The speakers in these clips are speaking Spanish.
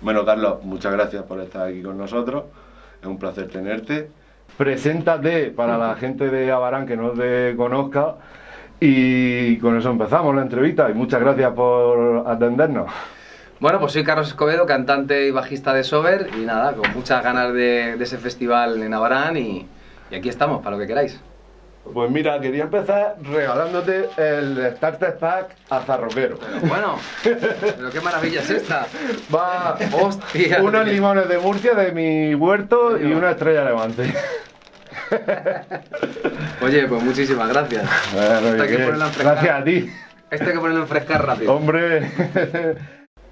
Bueno, Carlos, muchas gracias por estar aquí con nosotros. Es un placer tenerte. Preséntate para la gente de Abarán que no te conozca y con eso empezamos la entrevista y muchas gracias por atendernos. Bueno, pues soy Carlos Escobedo, cantante y bajista de Sober y nada, con muchas ganas de ese festival en Abarán y aquí estamos, para lo que queráis. Pues mira, quería empezar regalándote el Starter Pack azarroquero. Pero bueno, pero qué maravilla es esta. Va, Hostia. unos limones de Murcia de mi huerto y una estrella Levante. Oye, pues muchísimas gracias. Bueno, Hay que ponerlo a enfrescar. gracias a ti. Esto hay que ponerlo a enfrescar rápido. Hombre.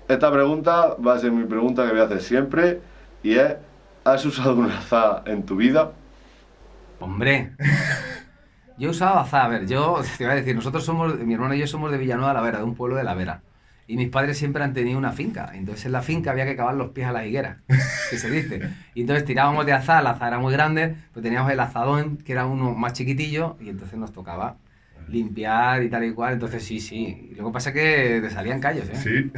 Esta pregunta va a ser mi pregunta que voy a hacer siempre y es, ¿has usado un azar en tu vida? Hombre, yo usaba azar. A ver, yo te iba a decir, nosotros somos, mi hermano y yo somos de Villanueva de la Vera, de un pueblo de la Vera. Y mis padres siempre han tenido una finca. Entonces en la finca había que cavar los pies a la higuera, que se dice. Y entonces tirábamos de azar, el azar era muy grande, pero teníamos el azadón, que era uno más chiquitillo, y entonces nos tocaba limpiar y tal y cual. Entonces sí. Y lo que pasa es que te salían callos, ¿eh? Sí.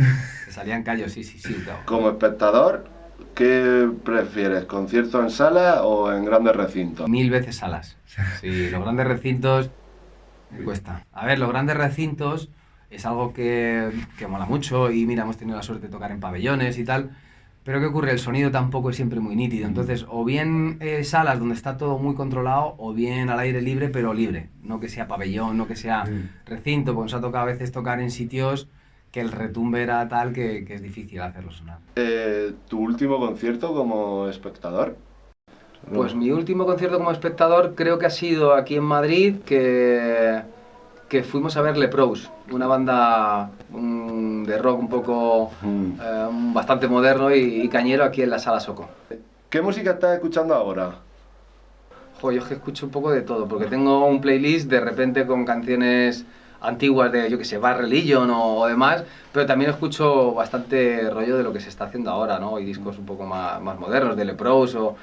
Te salían callos, sí. Claro. Como espectador, ¿qué prefieres? ¿Conciertos en sala o en grandes recintos? 1000 veces salas. Sí, los grandes recintos me cuesta. A ver, los grandes recintos es algo que mola mucho y mira, hemos tenido la suerte de tocar en pabellones y tal, pero ¿qué ocurre? El sonido tampoco es siempre muy nítido, entonces o bien salas donde está todo muy controlado o bien al aire libre, pero libre, no que sea pabellón, no que sea recinto, porque nos ha tocado a veces tocar en sitios que el retumbe era tal que es difícil hacerlo sonar. ¿Tu último concierto como espectador? Pues mi último concierto como espectador creo que ha sido aquí en Madrid, que fuimos a ver Leprous, una banda de rock un poco bastante moderno y cañero aquí en la Sala Soco. ¿Qué música estás escuchando ahora? Yo es que escucho un poco de todo, porque tengo un playlist de repente con canciones antiguas de, yo que sé, Bad Religion o demás, pero también escucho bastante rollo de lo que se está haciendo ahora, ¿no? Hay discos un poco más modernos, de Leprous o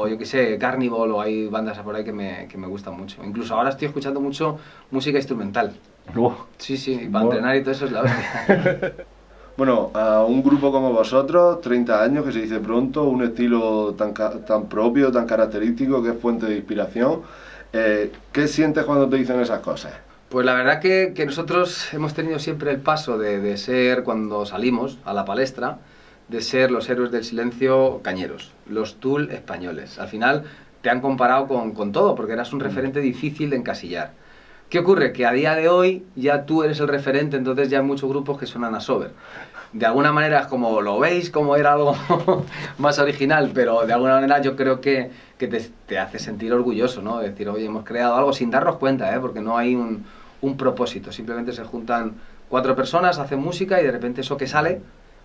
yo que sé, Carnival, o hay bandas por ahí que me gustan mucho. Incluso ahora estoy escuchando mucho música instrumental. Sí, y para entrenar y todo eso es la hostia. Bueno, a un grupo como vosotros, 30 años, que se dice pronto, un estilo tan propio, tan característico, que es fuente de inspiración, ¿qué sientes cuando te dicen esas cosas? Pues la verdad que nosotros hemos tenido siempre el paso de ser, cuando salimos a la palestra, de ser los héroes del silencio cañeros, los Tool españoles. Al final te han comparado con todo, porque eras un referente difícil de encasillar. ¿Qué ocurre? Que a día de hoy ya tú eres el referente, entonces ya hay muchos grupos que suenan a Sober. De alguna manera es como, lo veis, como era algo más original, pero de alguna manera yo creo que te hace sentir orgulloso, ¿no? De decir, oye, hemos creado algo sin darnos cuenta, ¿eh? Porque no hay un propósito, simplemente se juntan 4 personas, hacen música y de repente eso que sale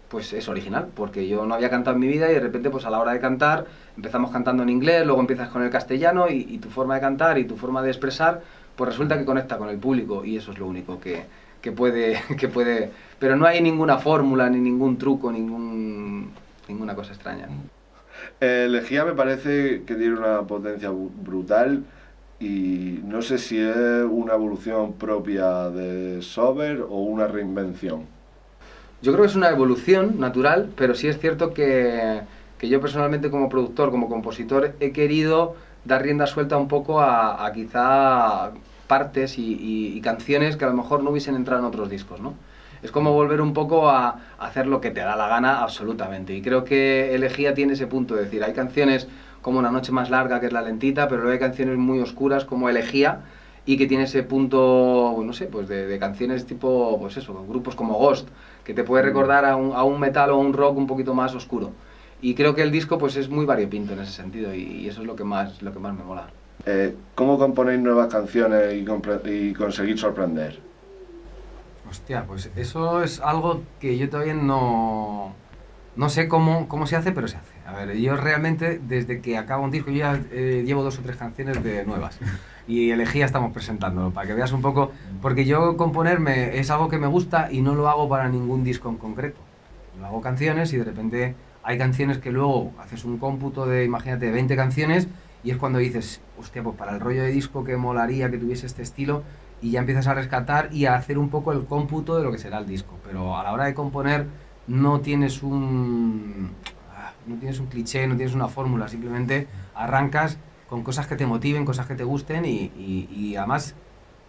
pues es original, porque yo no había cantado en mi vida y de repente pues a la hora de cantar empezamos cantando en inglés, luego empiezas con el castellano y tu forma de cantar y tu forma de expresar pues resulta que conecta con el público y eso es lo único que puede, pero no hay ninguna fórmula, ni ningún truco, ninguna cosa extraña. Lejía me parece que tiene una potencia brutal y no sé si es una evolución propia de Sober o una reinvención. Yo creo que es una evolución natural, pero sí es cierto que yo personalmente como productor, como compositor, he querido dar rienda suelta un poco a quizá partes y canciones que a lo mejor no hubiesen entrado en otros discos, ¿no? Es como volver un poco a hacer lo que te da la gana absolutamente. Y creo que Elegía tiene ese punto, de decir, hay canciones como Una noche más larga, que es la lentita, pero luego hay canciones muy oscuras como Elegía, y que tiene ese punto, no sé, pues de canciones tipo, pues eso, grupos como Ghost, que te puede recordar a un metal o un rock un poquito más oscuro. Y creo que el disco pues es muy variopinto en ese sentido y eso es lo que más me mola. ¿Cómo componéis nuevas canciones y conseguir sorprender? Hostia, pues eso es algo que yo todavía no sé cómo se hace, pero se hace. A ver, yo realmente, desde que acabo un disco, yo ya llevo 2 o 3 canciones de nuevas. Y Elegía estamos presentándolo, para que veas un poco, porque yo componerme es algo que me gusta y no lo hago para ningún disco en concreto. Yo hago canciones y de repente hay canciones que luego haces un cómputo de, imagínate, 20 canciones y es cuando dices, hostia, pues para el rollo de disco que molaría que tuviese este estilo, y ya empiezas a rescatar y a hacer un poco el cómputo de lo que será el disco. Pero a la hora de componer no tienes un cliché, no tienes una fórmula, simplemente arrancas con cosas que te motiven, cosas que te gusten y además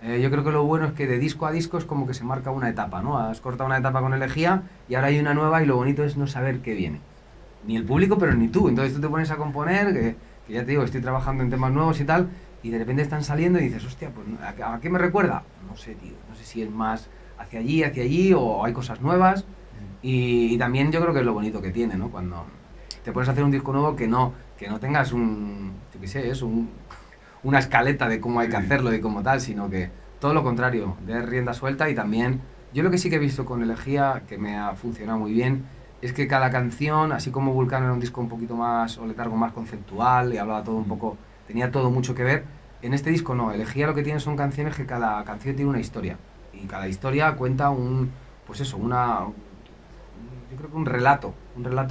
yo creo que lo bueno es que de disco a disco es como que se marca una etapa, ¿no? Has cortado una etapa con Elegía y ahora hay una nueva y lo bonito es no saber qué viene. Ni el público, pero ni tú. Entonces tú te pones a componer, que ya te digo, estoy trabajando en temas nuevos y tal, y de repente están saliendo y dices, hostia, pues ¿a qué me recuerda? No sé, tío, no sé si es más hacia allí, o hay cosas nuevas. Y también yo creo que es lo bonito que tiene, ¿no? Cuando te pones a hacer un disco nuevo que no tengas yo qué sé, una escaleta de cómo hay que hacerlo y cómo tal, sino que todo lo contrario, de rienda suelta. Y también, yo lo que sí que he visto con Elegía, que me ha funcionado muy bien, es que cada canción, así como Vulcano era un disco un poquito más, o Letargo más conceptual, y hablaba todo un poco, tenía todo mucho que ver, en este disco no, Elegía lo que tiene son canciones que cada canción tiene una historia, y cada historia cuenta pues eso, yo creo que un relato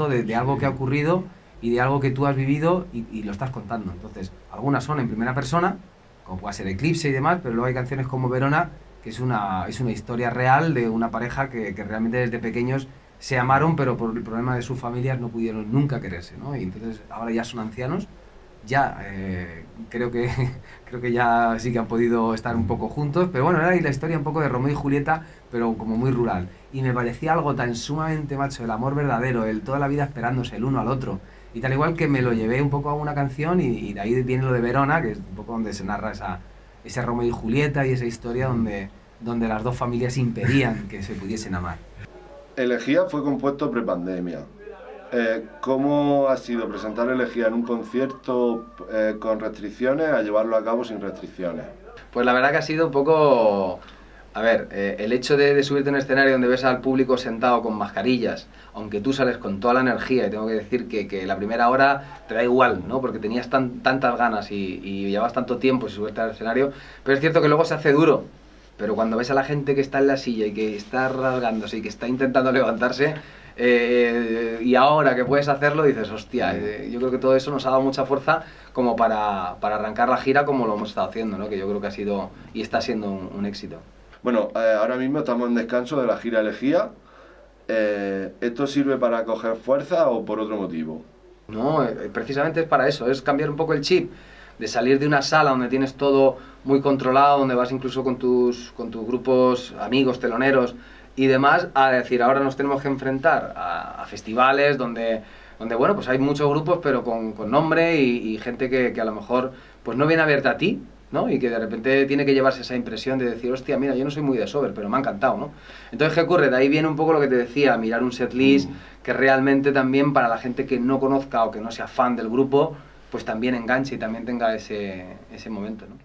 de algo que ha ocurrido y de algo que tú has vivido y lo estás contando. Entonces, algunas son en primera persona, como puede ser Eclipse y demás, pero luego hay canciones como Verona, que es una historia real de una pareja que realmente desde pequeños se amaron, pero por el problema de sus familias no pudieron nunca quererse, ¿no? Y entonces ahora ya son ancianos, ya creo que creo que ya sí que han podido estar un poco juntos, pero bueno, era ahí la historia un poco de Romeo y Julieta, pero como muy rural. Y me parecía algo tan sumamente macho, el amor verdadero, el toda la vida esperándose el uno al otro. Y tal igual que me lo llevé un poco a una canción y de ahí viene lo de Verona, que es un poco donde se narra ese Romeo y Julieta y esa historia donde las dos familias impedían que se pudiesen amar. Elegía fue compuesto prepandemia. ¿Cómo ha sido presentar Elegía en un concierto con restricciones a llevarlo a cabo sin restricciones? Pues la verdad que ha sido un poco... A ver, el hecho de subirte a un escenario donde ves al público sentado con mascarillas, aunque tú sales con toda la energía, y tengo que decir que la primera hora te da igual, ¿no? Porque tenías tantas ganas y llevabas tanto tiempo sin subirte al escenario, pero es cierto que luego se hace duro. Pero cuando ves a la gente que está en la silla y que está rasgándose y que está intentando levantarse, y ahora que puedes hacerlo, dices, hostia, yo creo que todo eso nos ha dado mucha fuerza como para arrancar la gira como lo hemos estado haciendo, ¿no? Que yo creo que ha sido y está siendo un éxito. Bueno, ahora mismo estamos en descanso de la gira Elegía. ¿Esto sirve para coger fuerza o por otro motivo? No, precisamente es para eso, es cambiar un poco el chip, de salir de una sala donde tienes todo muy controlado, donde vas incluso con tus grupos, amigos, teloneros y demás, a decir, ahora nos tenemos que enfrentar a festivales donde bueno, pues hay muchos grupos, pero con nombre y gente que a lo mejor pues no viene a verte a ti, ¿no? Y que de repente tiene que llevarse esa impresión de decir, hostia, mira, yo no soy muy de Sober, pero me ha encantado, ¿no? Entonces, ¿qué ocurre? De ahí viene un poco lo que te decía, mirar un setlist que realmente también para la gente que no conozca o que no sea fan del grupo, pues también enganche y también tenga ese momento, ¿no?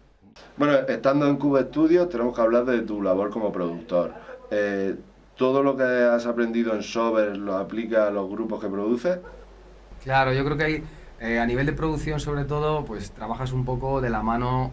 Bueno, estando en Cube Studios tenemos que hablar de tu labor como productor. ¿Todo lo que has aprendido en Sober lo aplicas a los grupos que produces? Claro, yo creo que hay, a nivel de producción sobre todo, pues trabajas un poco de la mano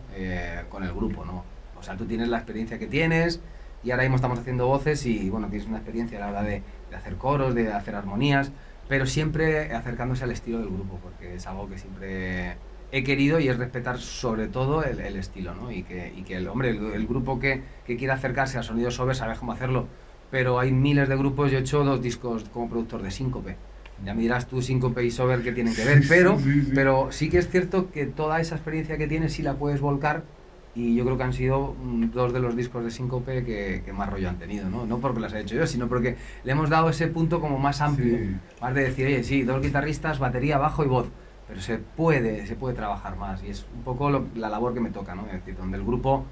con el grupo, ¿no? O sea, tú tienes la experiencia que tienes y ahora mismo estamos haciendo voces y, bueno, tienes una experiencia a la hora de hacer coros, de hacer armonías, pero siempre acercándose al estilo del grupo, porque es algo que siempre he querido y es respetar sobre todo el estilo, ¿no? Y que el hombre, el grupo que quiera acercarse al sonido Sober sabe cómo hacerlo, pero hay miles de grupos, yo he hecho 2 discos como productor de Síncope. Ya me dirás tú Síncope y Sober qué tienen que ver, pero sí que es cierto que toda esa experiencia que tienes sí la puedes volcar y yo creo que han sido 2 de los discos de Síncope que más rollo han tenido, ¿no? No porque las he hecho yo, sino porque le hemos dado ese punto como más amplio, más de decir, oye, sí, 2 guitarristas, batería, bajo y voz, pero se puede trabajar más y es un poco la labor que me toca, ¿no? Es decir, donde el grupo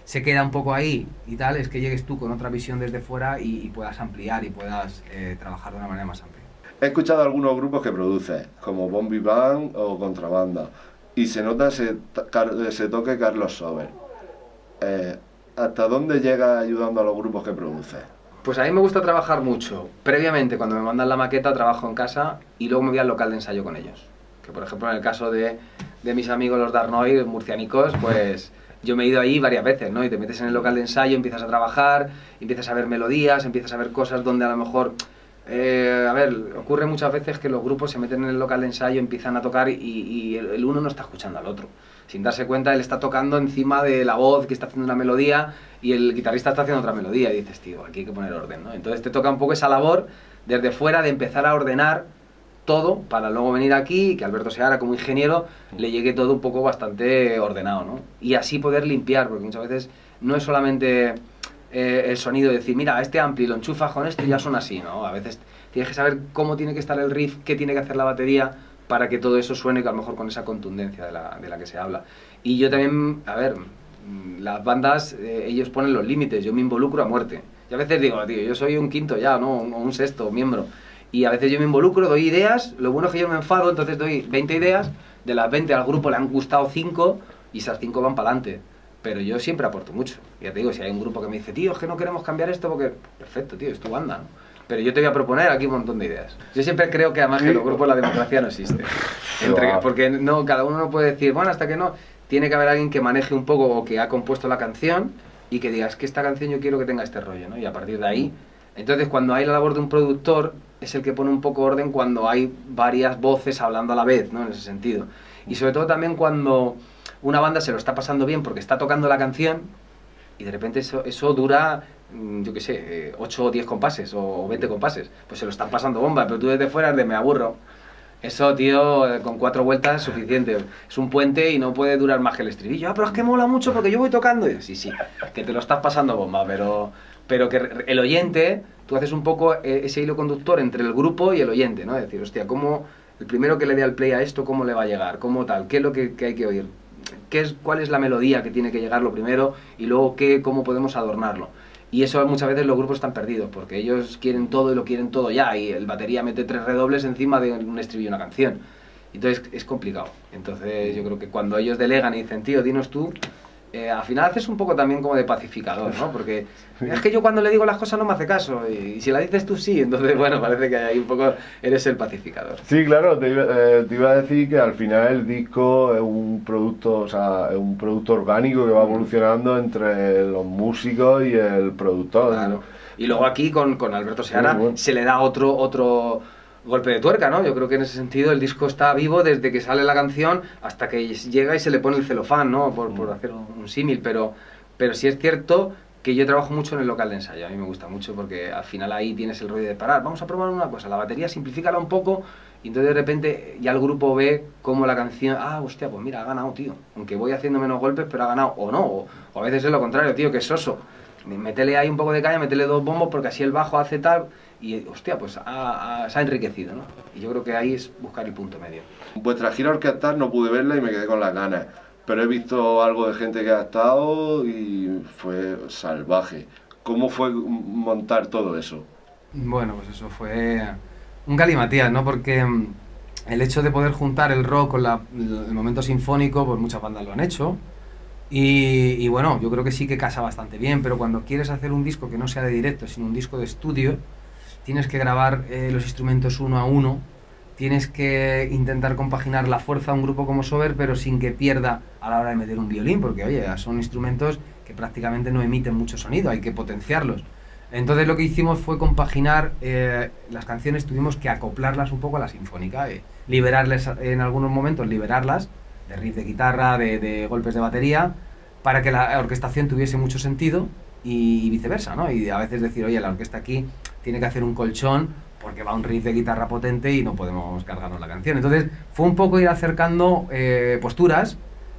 se queda un poco ahí y tal, es que llegues tú con otra visión desde fuera y puedas ampliar y puedas trabajar de una manera más amplia. He escuchado algunos grupos que produces, como Bombi Band o Contrabanda, y se nota ese toque Carlos Sober. ¿Hasta dónde llega ayudando a los grupos que produces? Pues a mí me gusta trabajar mucho. Previamente, cuando me mandan la maqueta, trabajo en casa y luego me voy al local de ensayo con ellos. Que por ejemplo, en el caso de mis amigos los Darnoy, murcianicos, pues yo me he ido ahí varias veces, ¿no? Y te metes en el local de ensayo, empiezas a trabajar, empiezas a ver melodías, empiezas a ver cosas donde a lo mejor A ver, ocurre muchas veces que los grupos se meten en el local de ensayo, empiezan a tocar y el uno no está escuchando al otro. Sin darse cuenta, él está tocando encima de la voz que está haciendo una melodía y el guitarrista está haciendo otra melodía. Y dices, tío, aquí hay que poner orden, ¿no? Entonces te toca un poco esa labor desde fuera de empezar a ordenar todo para luego venir aquí y que Alberto Seara, como ingeniero, le llegue todo un poco bastante ordenado, ¿no? Y así poder limpiar, porque muchas veces no es solamente el sonido, decir, mira, este ampli lo enchufas con esto y ya suena así, ¿no? A veces tienes que saber cómo tiene que estar el riff, qué tiene que hacer la batería para que todo eso suene, que a lo mejor con esa contundencia de la que se habla. Y yo también, a ver, las bandas, ellos ponen los límites, yo me involucro a muerte. Y a veces digo, tío, yo soy un quinto ya, ¿no? O un sexto miembro. Y a veces yo me involucro, doy ideas, lo bueno es que yo me enfado, entonces doy 20 ideas, de las 20 al grupo le han gustado 5 y esas 5 van para adelante. Pero yo siempre aporto mucho. Ya te digo, si hay un grupo que me dice, tío, es que no queremos cambiar esto porque... Perfecto, tío, es tu banda, ¿no? Pero yo te voy a proponer aquí un montón de ideas. Yo siempre creo que además que los grupos la democracia no existe. Porque no, cada uno no puede decir, bueno, hasta que no... Tiene que haber alguien que maneje un poco o que ha compuesto la canción y que diga, es que esta canción yo quiero que tenga este rollo, ¿no? Y a partir de ahí... Entonces, cuando hay la labor de un productor, es el que pone un poco orden cuando hay varias voces hablando a la vez, ¿no? En ese sentido. Y sobre todo también cuando una banda se lo está pasando bien porque está tocando la canción y de repente eso dura, yo qué sé, 8 o 10 compases o 20 compases. Pues se lo están pasando bomba, pero tú desde fuera es de me aburro. Eso, tío, con 4 vueltas es suficiente. Es un puente y no puede durar más que el estribillo. Ah, pero es que mola mucho porque yo voy tocando. Y, sí, que te lo estás pasando bomba, pero que el oyente, tú haces un poco ese hilo conductor entre el grupo y el oyente, ¿no? Es decir, hostia, ¿cómo el primero que le dé al play a esto, cómo le va a llegar? ¿Cómo tal? ¿Qué es lo que hay que oír? ¿Cuál es la melodía que tiene que llegar lo primero? Y luego, ¿cómo podemos adornarlo? Y eso muchas veces los grupos están perdidos, porque ellos quieren todo y lo quieren todo ya, y el batería mete 3 redobles encima de un estribillo de una canción. Entonces es complicado. Entonces yo creo que cuando ellos delegan y dicen, tío, dinos tú, al final haces un poco también como de pacificador, ¿no? Porque es que yo cuando le digo las cosas no me hace caso, y si la dices tú sí, entonces bueno, parece que ahí un poco eres el pacificador. Sí, claro, te iba a decir que al final el disco es un producto, o sea, es un producto orgánico que va evolucionando entre los músicos y el productor. Claro. Y luego aquí con Alberto Seara bueno, se le da otro golpe de tuerca, ¿no? Yo creo que en ese sentido el disco está vivo desde que sale la canción hasta que llega y se le pone el celofán, ¿no? Por hacer un símil, pero sí es cierto que yo trabajo mucho en el local de ensayo, a mí me gusta mucho porque al final ahí tienes el rollo de parar, vamos a probar una cosa, la batería simplifícala un poco y entonces de repente ya el grupo ve cómo la canción, hostia, pues mira, ha ganado, tío, aunque voy haciendo menos golpes, pero ha ganado, o no, o a veces es lo contrario, tío, que es soso. Métele ahí un poco de caña, métele 2 bombos porque así el bajo hace tal y hostia, pues se ha enriquecido, ¿no? Y yo creo que ahí es buscar el punto medio. Vuestra gira orquestal no pude verla y me quedé con las ganas, pero he visto algo de gente que ha estado y fue salvaje. ¿Cómo fue montar todo eso? Bueno, pues eso fue un galimatías, ¿no? Porque el hecho de poder juntar el rock con el momento sinfónico, pues muchas bandas lo han hecho. Y bueno, yo creo que sí que casa bastante bien, pero cuando quieres hacer un disco que no sea de directo, sino un disco de estudio, tienes que grabar los instrumentos uno a uno, tienes que intentar compaginar la fuerza de un grupo como Sober, pero sin que pierda a la hora de meter un violín, porque oye, son instrumentos que prácticamente no emiten mucho sonido, hay que potenciarlos. Entonces lo que hicimos fue compaginar las canciones, tuvimos que acoplarlas un poco a la sinfónica, liberarles en algunos momentos, liberarlas, de riff de guitarra, de golpes de batería, para que la orquestación tuviese mucho sentido y viceversa, ¿no? Y a veces decir, oye, la orquesta aquí tiene que hacer un colchón porque va un riff de guitarra potente y no podemos cargarnos la canción. Entonces fue un poco ir acercando posturas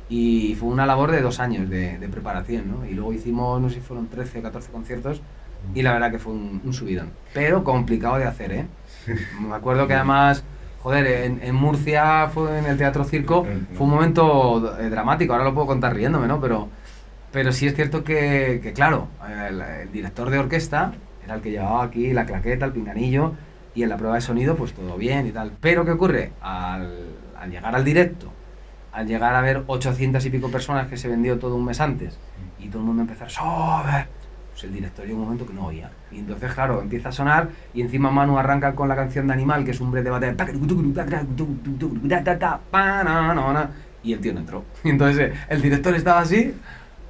y fue una labor de 2 años de preparación, ¿no? Y luego hicimos, no sé si fueron 13 o 14 conciertos y la verdad que fue un subidón, pero complicado de hacer, ¿eh? Me acuerdo que además... Joder, en Murcia, en el Teatro Circo, fue un momento dramático, ahora lo puedo contar riéndome, ¿no? Pero sí es cierto que claro, el director de orquesta era el que llevaba aquí la claqueta, el pinganillo, y en la prueba de sonido pues todo bien y tal. Pero ¿qué ocurre? Al llegar al directo, al llegar a ver 800 y pico personas que se vendió todo un mes antes, y todo el mundo empezó a ¡Sober! Pues el director llegó un momento que no oía. Y entonces, claro, empieza a sonar y encima Manu arranca con la canción de Animal, que es un break de batería. Y el tío no entró. Y entonces el director estaba así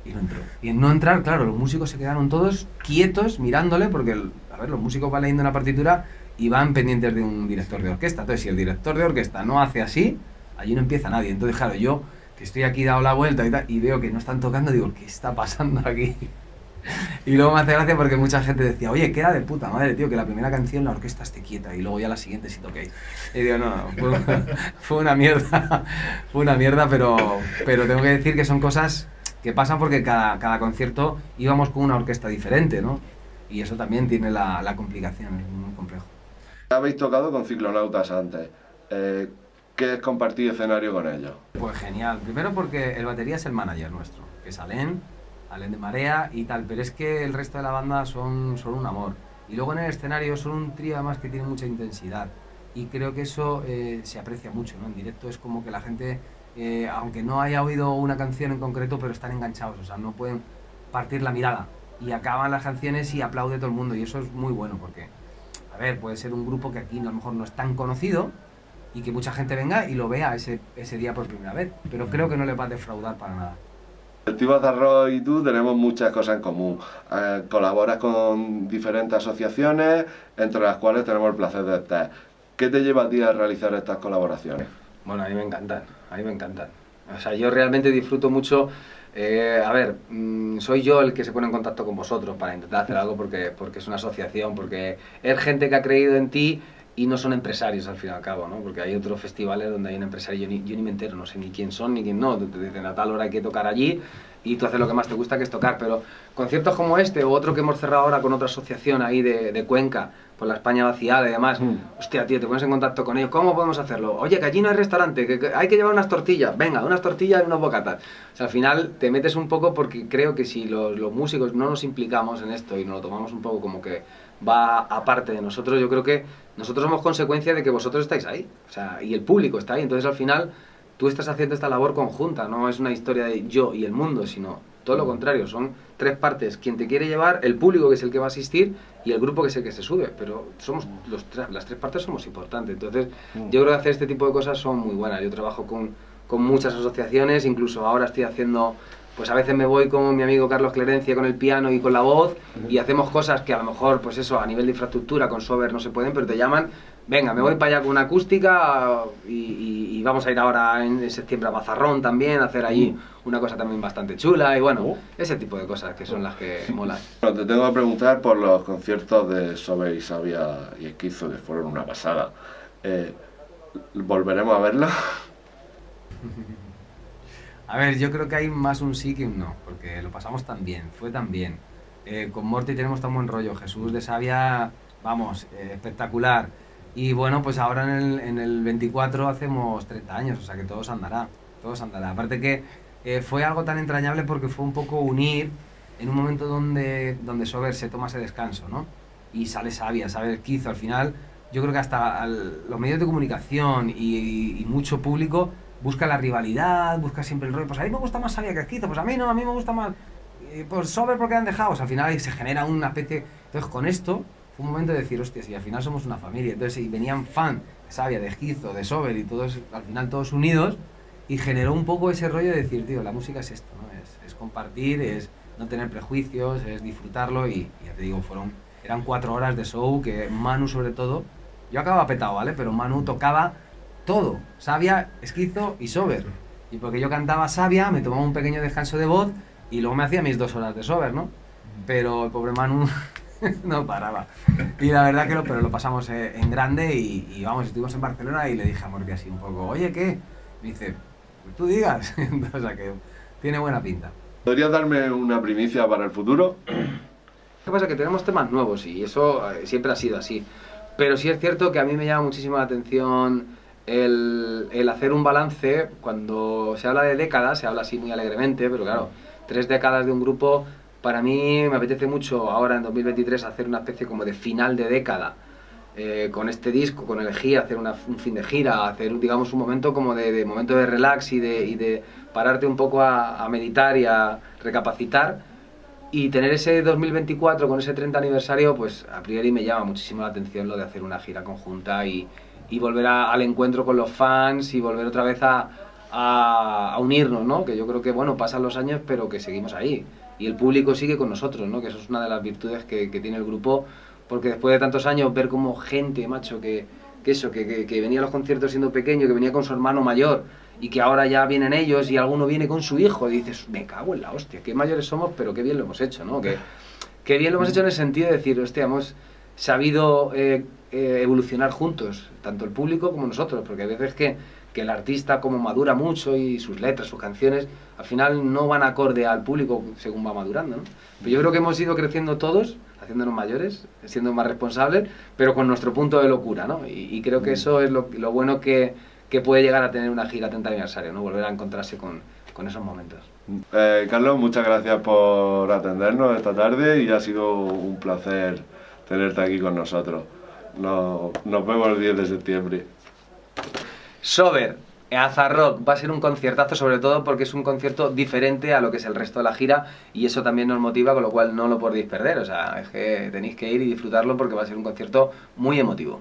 y no entró. Y en no entrar, claro, los músicos se quedaron todos quietos mirándole porque al A ver, los músicos van leyendo una partitura y van pendientes de un director de orquesta. Entonces, si el director de orquesta no hace así, allí no empieza nadie. Entonces, claro, yo que estoy aquí dado la vuelta y tal, y veo que no están tocando, digo, ¿qué está pasando aquí? Y luego me hace gracia porque mucha gente decía, oye, queda de puta madre, tío, que la primera canción la orquesta esté quieta y luego ya la siguiente sí toquéis. Y digo, no, fue una mierda, fue una mierda, pero tengo que decir que son cosas que pasan porque cada concierto íbamos con una orquesta diferente, ¿no? Y eso también tiene la complicación, es muy complejo. Habéis tocado con Ciclonautas antes. ¿Qué es compartir escenario con ellos? Pues genial, primero porque el batería es el manager nuestro, que es Alain de Marea y tal, pero es que el resto de la banda son un amor. Y luego en el escenario son un trío además que tiene mucha intensidad y creo que eso se aprecia mucho, ¿no? En directo es como que la gente, aunque no haya oído una canción en concreto, pero están enganchados, o sea, no pueden partir la mirada y acaban las canciones y aplaude todo el mundo y eso es muy bueno porque, a ver, puede ser un grupo que aquí a lo mejor no es tan conocido y que mucha gente venga y lo vea ese día por primera vez, pero creo que no les va a defraudar para nada. Colectivo Zarro y tú tenemos muchas cosas en común. Colaboras con diferentes asociaciones, entre las cuales tenemos el placer de estar. ¿Qué te lleva a ti a realizar estas colaboraciones? Bueno, a mí me encantan, a mí me encantan. O sea, yo realmente disfruto mucho. A ver, soy yo el que se pone en contacto con vosotros para intentar hacer algo porque es una asociación, porque es gente que ha creído en ti y no son empresarios al fin y al cabo, ¿no? Porque hay otros festivales donde hay un empresario, yo ni me entero, no sé ni quién son ni quién no, te dicen a tal hora hay que tocar allí y tú haces lo que más te gusta que es tocar, pero conciertos como este o otro que hemos cerrado ahora con otra asociación ahí de Cuenca, por la España vaciada y demás, hostia tío, te pones en contacto con ellos, ¿cómo podemos hacerlo? Oye, que allí no hay restaurante, que hay que llevar unas tortillas, venga, unas tortillas y unos bocatas. O sea, al final te metes un poco porque creo que si los músicos no nos implicamos en esto y nos lo tomamos un poco como que va aparte de nosotros, yo creo que nosotros somos consecuencia de que vosotros estáis ahí, o sea, y el público está ahí, entonces al final tú estás haciendo esta labor conjunta, no es una historia de yo y el mundo, sino todo lo contrario, son tres partes, quien te quiere llevar, el público que es el que va a asistir y el grupo que es el que se sube, pero somos las tres partes somos importantes, entonces yo creo que hacer este tipo de cosas son muy buenas, yo trabajo con muchas asociaciones, incluso ahora estoy haciendo, pues a veces me voy con mi amigo Carlos Clerencia con el piano y con la voz y hacemos cosas que a lo mejor, pues eso, a nivel de infraestructura con Sober no se pueden, pero te llaman, venga, me voy para allá con una acústica y vamos a ir ahora en septiembre a Bazarrón también, a hacer allí una cosa también bastante chula y bueno, ese tipo de cosas que son las que molan. Bueno, te tengo que preguntar por los conciertos de Sober y Sabia y Esquizo, que fueron una pasada. ¿Volveremos a verlos? A ver, yo creo que hay más un sí que un no, porque lo pasamos tan bien, fue tan bien. Con Morty tenemos tan buen rollo, Jesús de Sabia, vamos, espectacular. Y bueno, pues ahora en el 24 hacemos 30 años, o sea que todo se andará, todo se andará. Aparte que fue algo tan entrañable porque fue un poco unir en un momento donde Sober se toma ese descanso, ¿no? Y sale Sabia, sale Esquizo, al final yo creo que hasta los medios de comunicación y mucho público busca la rivalidad, busca siempre el rollo, pues a mí me gusta más Sabia que Esquizo, pues a mí no, a mí me gusta más pues Sober porque han dejado, o sea, al final ahí se genera una especie, entonces con esto fue un momento de decir, hostia, si al final somos una familia, entonces y venían fan de Sabia, de Esquizo, de Sober y todos, al final todos unidos y generó un poco ese rollo de decir, tío, la música es esto, ¿no? Es compartir, es no tener prejuicios, es disfrutarlo y ya te digo, eran 4 horas de show que Manu sobre todo, yo acababa petado, ¿vale? Pero Manu tocaba todo, Sabia, Esquizo y Sober. Y porque yo cantaba Sabia, me tomaba un pequeño descanso de voz y luego me hacía mis 2 horas de Sober, ¿no? Pero el pobre Manu no paraba. Y la verdad que pero lo pasamos en grande y vamos, estuvimos en Barcelona y le dije a Morty así un poco, oye, ¿qué? Me dice, pues tú digas. O sea que tiene buena pinta. ¿Podrías darme una primicia para el futuro? ¿Qué pasa? Que tenemos temas nuevos y eso siempre ha sido así. Pero sí es cierto que a mí me llama muchísimo la atención el hacer un balance. Cuando se habla de décadas, se habla así muy alegremente, pero claro, 3 décadas de un grupo, para mí me apetece mucho ahora en 2023 hacer una especie como de final de década. Con este disco, con Elegía, hacer un fin de gira, hacer digamos un momento como de momento de relax y de pararte un poco a meditar y a recapacitar. Y tener ese 2024 con ese 30 aniversario, pues a priori me llama muchísimo la atención lo de hacer una gira conjunta y volver al encuentro con los fans y volver otra vez a unirnos, ¿no? Que yo creo que, bueno, pasan los años, pero que seguimos ahí. Y el público sigue con nosotros, ¿no? Que eso es una de las virtudes que tiene el grupo, porque después de tantos años ver como gente, macho, que venía a los conciertos siendo pequeño, que venía con su hermano mayor, y que ahora ya vienen ellos y alguno viene con su hijo, y dices, me cago en la hostia, qué mayores somos, pero qué bien lo hemos hecho, ¿no? Qué bien lo hemos hecho en el sentido de decir, hostia, hemos sabido evolucionar juntos, tanto el público como nosotros, porque hay veces que el artista como madura mucho y sus letras, sus canciones, al final no van acorde al público según va madurando, ¿no? Pero yo creo que hemos ido creciendo todos, haciéndonos mayores, siendo más responsables, pero con nuestro punto de locura, ¿no? Y creo que eso es lo bueno que puede llegar a tener una gira 30 aniversario, ¿no? Volver a encontrarse con esos momentos. Carlos, muchas gracias por atendernos esta tarde y ha sido un placer tenerte aquí con nosotros. Nos vemos el 10 de septiembre. Sober, Azarrock, va a ser un conciertazo, sobre todo porque es un concierto diferente a lo que es el resto de la gira, y eso también nos motiva, con lo cual no lo podéis perder. O sea, es que tenéis que ir y disfrutarlo porque va a ser un concierto muy emotivo.